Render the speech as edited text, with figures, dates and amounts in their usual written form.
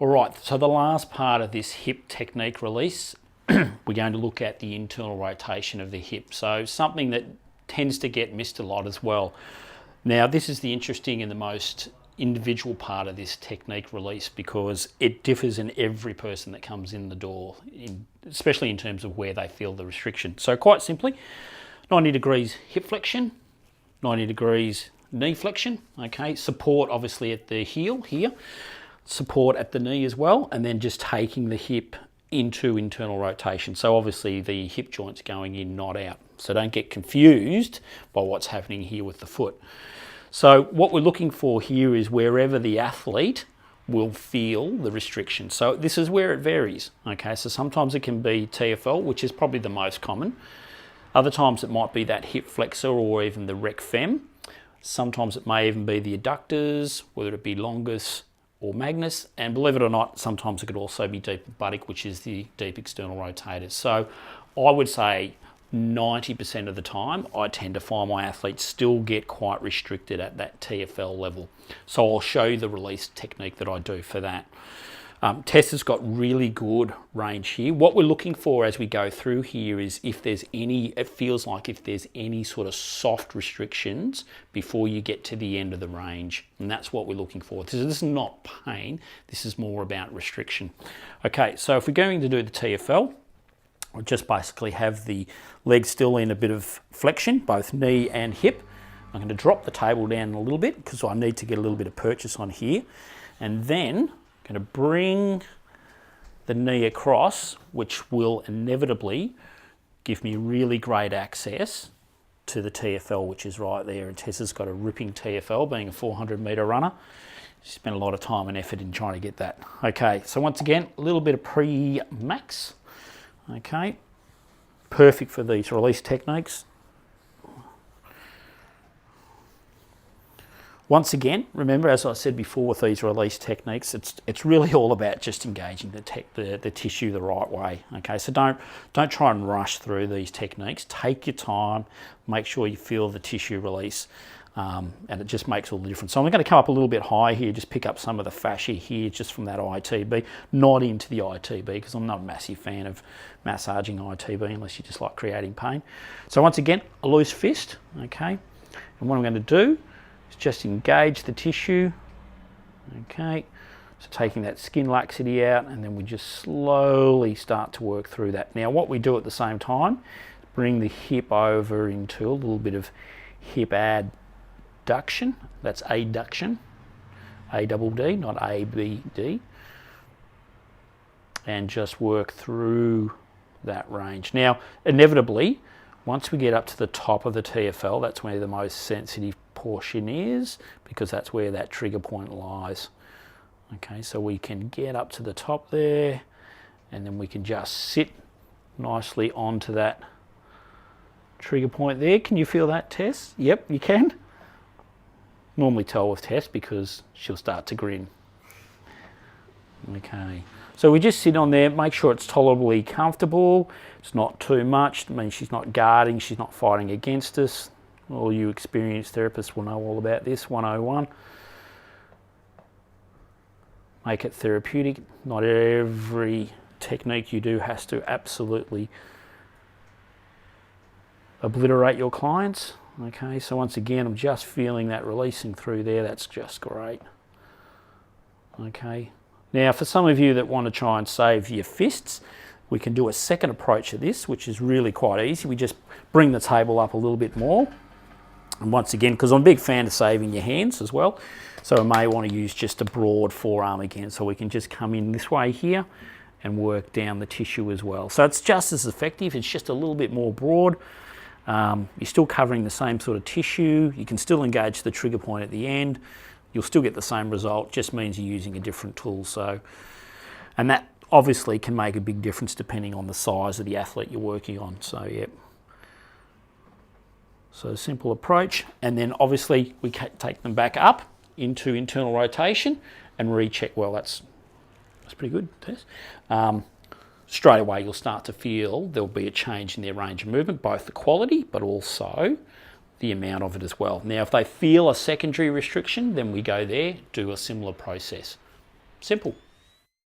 All right, so the last part of this hip technique release, we're going to look at the internal rotation of the hip. So something that tends to get missed a lot as well. Now, this is the interesting and the most individual part of this technique release because it differs in every person that comes in the door, especially in terms of where they feel the restriction. So quite simply, 90 degrees hip flexion, 90 degrees knee flexion, okay? Support obviously at the heel here, support at the knee as well, and then just taking the hip into internal rotation. So obviously the hip joint's going in, not out. So don't get confused by what's happening here with the foot. So what we're looking for here is wherever the athlete will feel the restriction. So this is where it varies, okay? So sometimes it can be TFL, which is probably the most common. Other times it might be that hip flexor or even the rec fem. Sometimes it may even be the adductors, whether it be longus or magnus, and believe it or not, sometimes it could also be deep buttock, which is the deep external rotators. So I would say 90% of the time, I tend to find my athletes still get quite restricted at that TFL level. So I'll show you the release technique that I do for that. Tess has got really good range here. What we're looking for as we go through here is if there's any, it feels like if there's any sort of soft restrictions before you get to the end of the range. And that's what we're looking for. This is not pain, this is more about restriction. Okay, so if we're going to do the TFL, I'll just basically have the legs still in a bit of flexion, both knee and hip. I'm going to drop the table down a little bit because I need to get a little bit of purchase on here. And then I'm going to bring the knee across, which will inevitably give me really great access to the TFL, which is right there. And Tessa's got a ripping TFL, being a 400-metre runner. She spent a lot of time and effort in trying to get that. Okay, so once again, a little bit of pre-max. Okay, perfect for these release techniques. Once again, remember, as I said before with these release techniques, it's really all about just engaging the tissue the right way. Okay, so don't try and rush through these techniques. Take your time, make sure you feel the tissue release, and it just makes all the difference. So I'm going to come up a little bit high here, just pick up some of the fascia here, just from that ITB, not into the ITB, because I'm not a massive fan of massaging ITB unless you just like creating pain. So once again, a loose fist, okay, and what I'm going to do is just engage the tissue, okay, so taking that skin laxity out, and then we just slowly start to work through that. Now what we do at the same time, bring the hip over into a little bit of hip adduction, that's adduction, A-double-D, not A-B-D, and just work through that range. Now, inevitably, once we get up to the top of the TFL, that's where the most sensitive portion is, because that's where that trigger point lies. Okay, so we can get up to the top there, and then we can just sit nicely onto that trigger point there. Can you feel that, Tess? Yep, you can. Normally tell with Tess because she'll start to grin. Okay, so we just sit on there, make sure it's tolerably comfortable. It's not too much. I mean, she's not guarding, she's not fighting against us. All you experienced therapists will know all about this, 101. Make it therapeutic. Not every technique you do has to absolutely obliterate your clients. Okay, so once again, I'm just feeling that releasing through there. That's just great. Okay, now for some of you that want to try and save your fists, we can do a second approach to this, which is really quite easy. We just bring the table up a little bit more. And once again, because I'm a big fan of saving your hands as well, so I may want to use just a broad forearm again, so we can just come in this way here and work down the tissue as well. So it's just as effective, it's just a little bit more broad. You're still covering the same sort of tissue. You can still engage the trigger point at the end. You'll still get the same result, just means you're using a different tool. So, and that obviously can make a big difference depending on the size of the athlete you're working on. So, yep. So simple approach, and then obviously we take them back up into internal rotation and recheck. Well, that's pretty good, Tess. Straight away you'll start to feel there'll be a change in their range of movement, both the quality but also the amount of it as well. Now, if they feel a secondary restriction, then we go there, do a similar process. Simple.